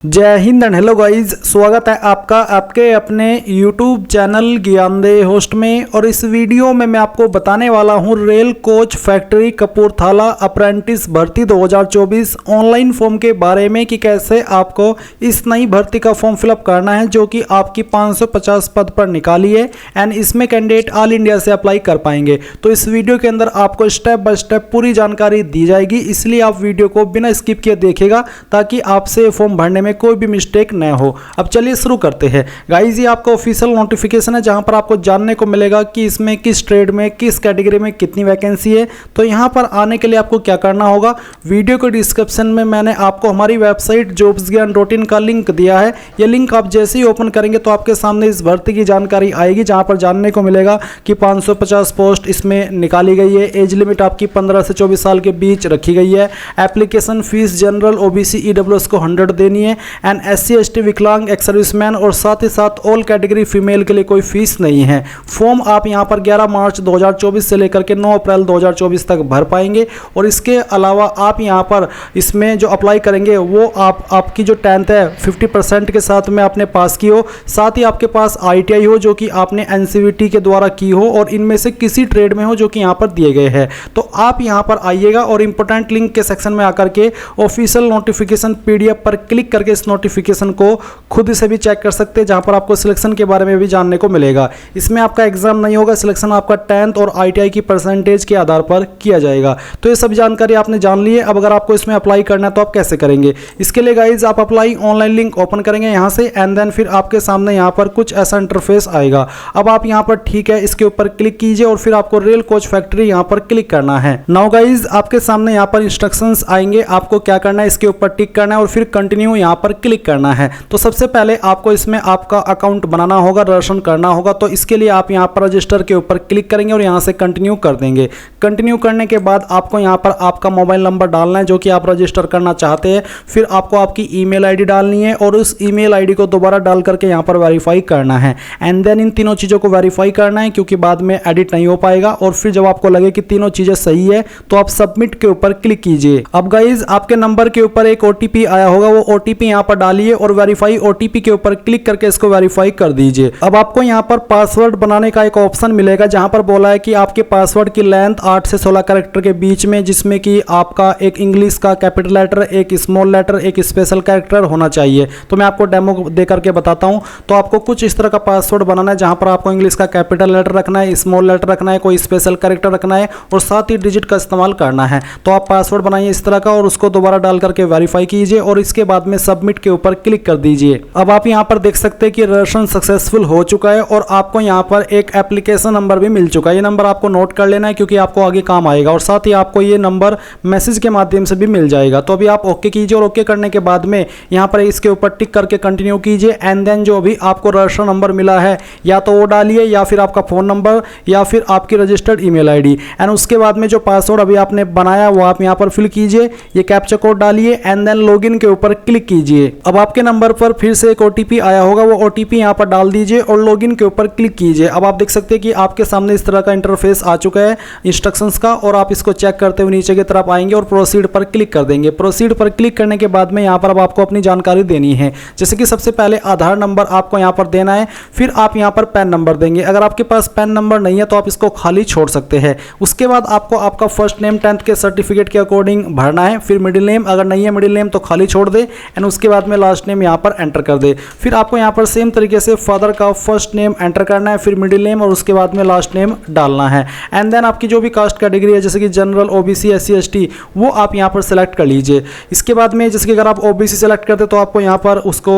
जय Hind and hello guys, स्वागत है आपका आपके अपने YouTube चैनल ज्ञानदेह होस्ट में। और इस वीडियो में मैं आपको बताने वाला हूं rail coach factory Kapurthala apprentice भर्ती 2024 ऑनलाइन फॉर्म के बारे में कि कैसे आपको इस नई भर्ती का फॉर्म फिलअप करना है जो कि आपकी 550 पद पर निकाली है एंड इसमें कैंडिडेट ऑल इंडिया से अप्लाई कर पाएंगे। तो इस वीडियो के अंदर आपको स्टेप बाय स्टेप पूरी जानकारी दी जाएगी, इसलिए आप वीडियो को बिना स्किप किए देखिएगा ताकि आपसे फॉर्म भरने में कोई भी मिस्टेक न हो। अब चलिए शुरू करते हैं गाइस। ये आपका ऑफिशियल नोटिफिकेशन है जहां पर आपको जानने को मिलेगा कि इसमें किस ट्रेड में किस कैटेगरी में कितनी वैकेंसी है। तो यहां पर आने के लिए आपको क्या करना होगा, वीडियो के डिस्क्रिप्शन में मैंने आपको हमारी वेबसाइट jobsgyan.in का लिंक दिया है। ये लिंक आप जैसे ही ओपन करेंगे तो आपके सामने इस भर्ती की जानकारी आएगी जहां पर जानने को मिलेगा कि 550 पोस्ट इसमें निकाली गई है। एज लिमिट आपकी 15 से 24 साल के बीच रखी गई है। Application fees general OBC EWS को 100 देनी है एंड SC ST विकलांग एक्स सर्विसमैन और साथ ही साथ ऑल कैटेगरी फीमेल के लिए कोई फीस नहीं है। फॉर्म आप यहां पर 11 मार्च 2024 से लेकर के 9 अप्रैल 2024 तक भर पाएंगे। और इसके अलावा आप यहां पर इसमें जो अप्लाई करेंगे वो आपकी जो 10th है 50% के साथ में आपने पास की हो, साथ ही आपके पास ITI हो जो कि आपने NCVT के द्वारा की हो और इनमें से किसी ट्रेड में हो जो कि यहां पर दिए गए हैं। तो आप यहां पर आइएगा और इंपॉर्टेंट लिंक के सेक्शन में आकर के ऑफिशियल नोटिफिकेशन PDF पर क्लिक करके इस नोटिफिकेशन को खुद से भी चेक कर सकते हैं जहां पर आपको सिलेक्शन के बारे में भी जानने को मिलेगा। इसमें आपका एग्जाम नहीं होगा, सिलेक्शन आपका 10th और ITI की परसेंटेज के आधार पर किया जाएगा। तो ये सब जानकारी आपने जान ली है। अब अगर आपको इसमें अप्लाई करना है तो आप कैसे करेंगे, इसके लिए गाइज आप अप्लाई ऑनलाइन लिंक ओपन करेंगे यहां से एंड देन फिर आपके सामने यहां पर कुछ ऐसा इंटरफेस आएगा। अब आप यहां पर ठीक है इसके ऊपर क्लिक कीजिए और फिर आपको रेल कोच फैक्ट्री यहां पर क्लिक करना है। नाउ गाइज आपके सामने यहां पर इंस्ट्रक्शंस आएंगे, आपको क्या करना है इसके ऊपर टिक करना है और फिर कंटिन्यू यहां पर क्लिक करना है। तो सबसे पहले आपको इसमें आपका अकाउंट बनाना होगा, रजिस्ट्रेशन करना होगा। तो इसके लिए आप यहां पर रजिस्टर के ऊपर क्लिक करेंगे और यहां से कंटिन्यू कर देंगे। कंटिन्यू करने के बाद आपको यहां पर आपका मोबाइल नंबर डालना है जो कि आप रजिस्टर करना चाहते हैं। फिर आपको आपकी ईमेल आईडी डालनी है और उस ईमेल आईडी को दोबारा डाल करके यहां पर वेरीफाई करना है एंड देन इन तीनों चीज़ों को वेरीफाई करना है क्योंकि बाद में एडिट नहीं हो पाएगा। और फिर जब आपको लगे कि तीनों चीज़ें सही है तो आप सबमिट के ऊपर क्लिक कीजिए। अब गाइज आपके नंबर के ऊपर एक OTP आया होगा, वो OTP यहां पर डालिए और वेरीफाई OTP के ऊपर क्लिक करके इसको वेरीफाई कर दीजिए। अब आपको यहां पर पासवर्ड बनाने का एक ऑप्शन मिलेगा जहां पर बोला है कि आपके पासवर्ड की लेंथ 8 से 16 कैरेक्टर के बीच में, जिसमें कि आपका एक इंग्लिश का कैपिटल लेटर, एक स्मॉल लेटर, एक स्पेशल कैरेक्टर होना चाहिए। तो मैं आपको डेमो दे करके बताता हूं। तो आपको कुछ इस तरह का पासवर्ड बनाना है जहां पर आपको इंग्लिश का कैपिटल लेटर रखना है, स्मॉल लेटर रखना है, कोई स्पेशल कैरेक्टर रखना है और साथ ही डिजिट का इस्तेमाल करना है। तो आप पासवर्ड बनाइए इस तरह का और उसको दोबारा डाल करके वेरीफाई कीजिए और इसके बाद में सबमिट के ऊपर क्लिक कर दीजिए। अब आप यहां पर देख सकते हैं कि रजिस्ट्रेशन सक्सेसफुल हो चुका है और आपको यहां पर एक एप्लीकेशन नंबर भी मिल चुका है। ये नंबर आपको नोट कर लेना है क्योंकि आपको आगे काम आएगा और साथ ही आपको ये नंबर मैसेज के माध्यम से भी मिल जाएगा। तो अभी आप ओके कीजिए और ओके करने के बाद में यहां पर इसके ऊपर टिक करके कंटिन्यू कीजिए एंड देन जो अभी आपको रजिस्ट्रेशन नंबर मिला है या तो वो डालिए या फिर आपका फोन नंबर या फिर आपकी रजिस्टर्ड ईमेल आईडी एंड उसके बाद में जो पासवर्ड अभी आपने बनाया वो आप यहां पर फिल कीजिए। ये कैप्चा कोड डालिए एंड देन लॉगिन के ऊपर क्लिक कीजिए। अब आपके नंबर पर फिर से एक OTP आया होगा, वो OTP यहां पर डाल दीजिए और लॉगिन के ऊपर क्लिक कीजिए। अब आप देख सकते हैं कि आपके सामने इस तरह का इंटरफेस आ चुका है इंस्ट्रक्शंस का और आप इसको चेक करते हुए नीचे की तरफ आएंगे और प्रोसीड पर क्लिक कर देंगे। प्रोसीड पर क्लिक करने के बाद में यहां पर अब आपको अपनी जानकारी देनी है, जैसे कि सबसे पहले आधार नंबर आपको यहां पर देना है, फिर आप यहां पर पैन नंबर देंगे। अगर आपके पास पैन नंबर नहीं है तो आप इसको खाली छोड़ सकते हैं। उसके बाद आपको आपका फर्स्ट नेम 10th के सर्टिफिकेट के अकॉर्डिंग भरना है, फिर मिडिल नेम, अगर नहीं है मिडिल नेम तो खाली छोड़ दे एंड उसके बाद में लास्ट नेम यहां पर एंटर कर दे। फिर आपको यहां पर सेम तरीके से फादर का फर्स्ट नेम एंटर करना है, फिर मिडिल नेम और उसके बाद में लास्ट नेम डालना है एंड देन आपकी जो भी कास्ट कैटेगरी है जैसे कि जनरल OBC SC ST वो आप यहां पर सेलेक्ट कर लीजिए। इसके बाद में जैसे कि अगर आप OBC सेलेक्ट करते तो आपको यहां पर उसको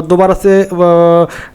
दोबारा से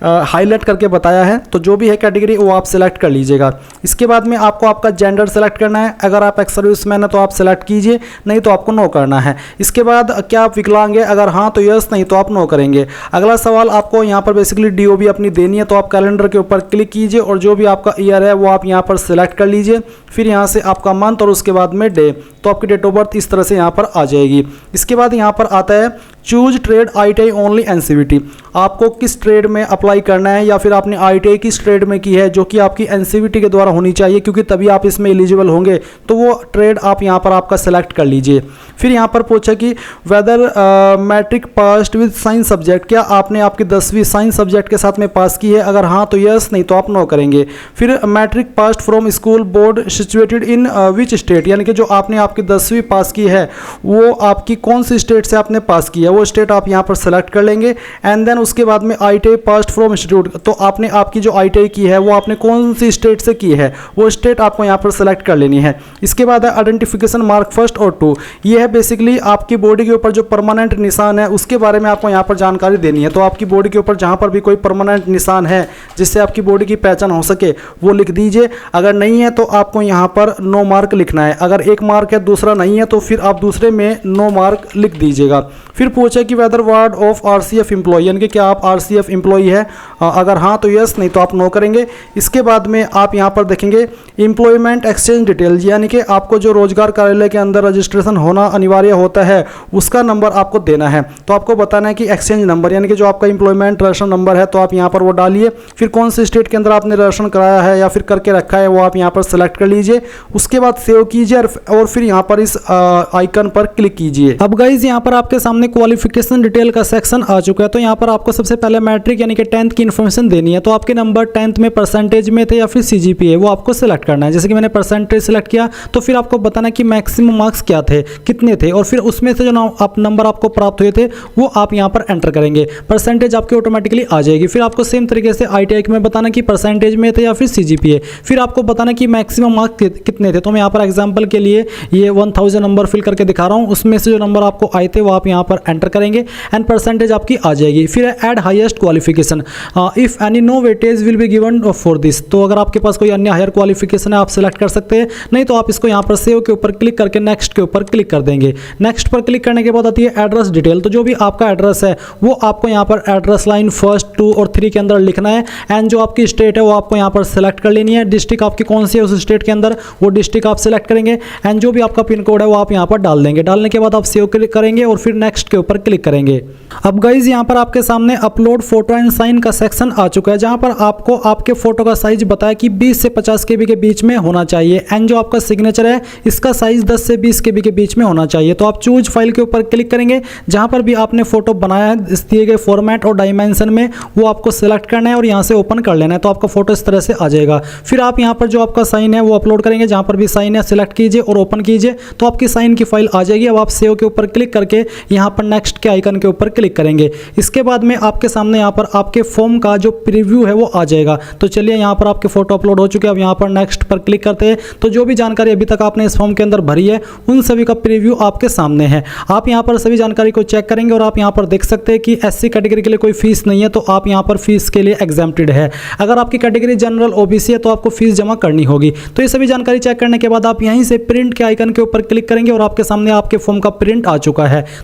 हाईलाइट करके बताया है, तो जो भी है कैटेगरी वो आप सेलेक्ट कर लीजिएगा। इसके बाद में आपको आपका जेंडर सेलेक्ट करना है, अगर आप एक्स सर्विसमैन है तो आप सेलेक्ट कीजिए, नहीं तो आपको नो करना है। इसके बाद क्या आप विकलांग है, अगर हाँ तो यस, नहीं तो आप नो करेंगे। अगला सवाल आपको यहाँ पर बेसिकली DOB अपनी देनी है, तो आप कैलेंडर के ऊपर क्लिक कीजिए और जो भी आपका ईयर है वो आप यहाँ पर सेलेक्ट कर लीजिए। फिर यहाँ से आपका मंथ और उसके बाद में डे, तो आपकी डेट ऑफ बर्थ इस तरह से यहाँ पर आ जाएगी। इसके बाद यहाँ पर आता है choose trade ITI only NCVT। आपको किस ट्रेड में अप्लाई करना है या फिर आपने ITI किस ट्रेड में की है जो कि आपकी NCVT के द्वारा होनी चाहिए, क्योंकि तभी आप इसमें एलिजिबल होंगे। तो वो ट्रेड आप यहाँ पर आपका सेलेक्ट कर लीजिए। फिर यहाँ पर पूछा कि whether matric passed with science subject, क्या आपने आपकी 10वीं साइंस सब्जेक्ट के साथ में पास की है, अगर हाँ तो यस, नहीं तो आप नो करेंगे। फिर matric passed from school board situated in which state, यानी कि जो आपने आपकी 10वीं पास की है वो आपकी कौन सी स्टेट से आपने पास की है, वो स्टेट आप यहाँ पर सेलेक्ट कर लेंगे। एंड देन उसके बाद में ITI पास्ड फ्रॉम इंस्टीट्यूट, तो आपने आपकी जो ITI की है वो आपने कौन सी स्टेट से की है, वो स्टेट आपको यहाँ पर सेलेक्ट कर लेनी है। इसके बाद है आइडेंटिफिकेशन मार्क 1 और 2, ये है बेसिकली आपकी बॉडी के ऊपर जो परमानेंट निशान है उसके बारे में आपको यहाँ पर जानकारी देनी है। तो आपकी बॉडी के ऊपर जहाँ पर भी कोई परमानेंट निशान है जिससे आपकी बॉडी की पहचान हो सके वो लिख दीजिए। अगर नहीं है तो आपको यहाँ पर नो मार्क लिखना है। अगर एक मार्क है दूसरा नहीं है तो फिर आप दूसरे में नो मार्क लिख दीजिएगा। फिर पूछे कि whether ward of RCF employ, यानी कि क्या आप RCF एम्प्लॉय है, अगर हाँ तो यस, नहीं तो आप नो करेंगे। इसके बाद में आप यहाँ पर देखेंगे एम्प्लॉयमेंट एक्सचेंज डिटेल, यानी कि आपको जो रोजगार कार्यालय के अंदर रजिस्ट्रेशन होना अनिवार्य होता है उसका नंबर आपको देना है। तो आपको बताना है कि एक्सचेंज नंबर, यानी कि जो आपका एम्प्लॉयमेंट रजिस्ट्रेशन नंबर है तो आप यहाँ पर वो डालिए। फिर कौन से स्टेट के अंदर आपने रजिस्ट्रेशन कराया है या फिर करके रखा है वो आप यहाँ पर सेलेक्ट कर लीजिए। उसके बाद सेव कीजिए और फिर यहाँ पर इस आइकन पर क्लिक कीजिए। अब गाइज यहाँ पर आपके सामने क्वालिफिकेशन डिटेल का सेक्शन आ चुका है। तो यहाँ पर आपको सबसे पहले मैट्रिक यानी कि 10th की इन्फॉर्मेशन देनी है। तो आपके नंबर 10th में परसेंटेज में थे या फिर CGPA, वो आपको सेलेक्ट करना है। जैसे कि मैंने परसेंटेज सेलेक्ट किया तो फिर आपको बताना कि मैक्सिमम मार्क्स क्या थे, कितने थे, और फिर उसमें से जो आप नंबर आपको प्राप्त हुए थे वो आप यहाँ पर एंटर करेंगे। परसेंटेज आपकी ऑटोमेटिकली आ जाएगी। फिर आपको सेम तरीके से ITI में बताना कि परसेंटेज में थे या फिर CGPA, फिर आपको बताना कि मैक्सिमम मार्क्स कितने थे। तो मैं यहाँ पर एग्जाम्पल के लिए ये 1000 नंबर फिल करके दिखा रहा हूँ, उसमें से जो नंबर आपको आए थे वो आप यहाँ पर एंटर करेंगे एंड परसेंटेज आपकी आ जाएगी। फिर add highest qualification, if any no weightage will be given for this, तो अगर आपके पास कोई अन्य हायर क्वालिफिकेशन है आप सेलेक्ट कर सकते हैं, नहीं तो आप इसको यहाँ पर सेव के ऊपर क्लिक करके नेक्स्ट के ऊपर क्लिक कर देंगे। नेक्स्ट पर क्लिक करने के बाद आती है एड्रेस डिटेल। तो जो भी आपका एड्रेस है वो आपको यहाँ पर एड्रेस लाइन 1, 2 और 3 के अंदर लिखना है एंड जो आपकी स्टेट है वो आपको यहाँ पर सेलेक्ट कर लेनी है। डिस्ट्रिक्ट आपकी कौन सी है उस स्टेट के अंदर वो डिस्ट्रिक्ट आप सेलेक्ट करेंगे एंड जो भी आपका पिन कोड है वो आप यहाँ पर डाल देंगे। डालने के बाद आप सेव क्लिक करेंगे और फिर नेक्स्ट के ऊपर क्लिक करेंगे। अब गाइज यहाँ पर आपके सामने अपलोड फोटो एंड साइन का सेक्शन आ चुका है, जहाँ पर आपको आपके फोटो का साइज बताया कि 20 से 50 KB के बीच में होना चाहिए एंड जो आपका सिग्नेचर है इसका साइज 10 से 20 KB के बीच में होना चाहिए। तो आप चूज फाइल के ऊपर क्लिक करेंगे, जहाँ पर भी आपने फोटो बनाया है इस दिए गए फॉर्मेट और डायमेंशन में वो आपको सेलेक्ट करना है और यहाँ से ओपन कर लेना है। तो आपका फोटो इस तरह से आ जाएगा। फिर आप यहाँ पर जो आपका साइन है वो अपलोड करेंगे, जहाँ पर भी साइन है सिलेक्ट कीजिए और ओपन कीजिए, तो आपकी साइन की फाइल आ जाएगी। अब आप सेव के ऊपर क्लिक करके यहाँ पर नेक्स्ट के आइकन के ऊपर क्लिक करेंगे। इसके बाद में आपके सामने यहाँ पर आपके फॉर्म का जो प्रीव्यू है वो आ जाएगा। तो चलिए यहाँ पर आपके फोटो अपलोड हो चुके हैं। अब यहाँ पर नेक्स्ट पर क्लिक करते हैं तो जो भी जानकारी अभी तक आपने इस फॉर्म के अंदर भरी है उन सभी का प्रीव्यू आपके सामने है। आप यहाँ पर सभी जानकारी को चेक करेंगे और आप यहाँ पर देख सकते हैं कि SC कैटेगरी के लिए कोई फीस नहीं है, तो आप यहाँ पर फीस के लिए एग्जेम्प्टेड है। अगर आपकी कैटेगरी जनरल OBC है तो आपको फीस जमा करनी होगी। तो ये सभी जानकारी चेक करने के बाद आप यहीं से प्रिंट के आइकन के ऊपर क्लिक करेंगे और आपके सामने आपके फॉर्म का प्रिंट आ चुका है।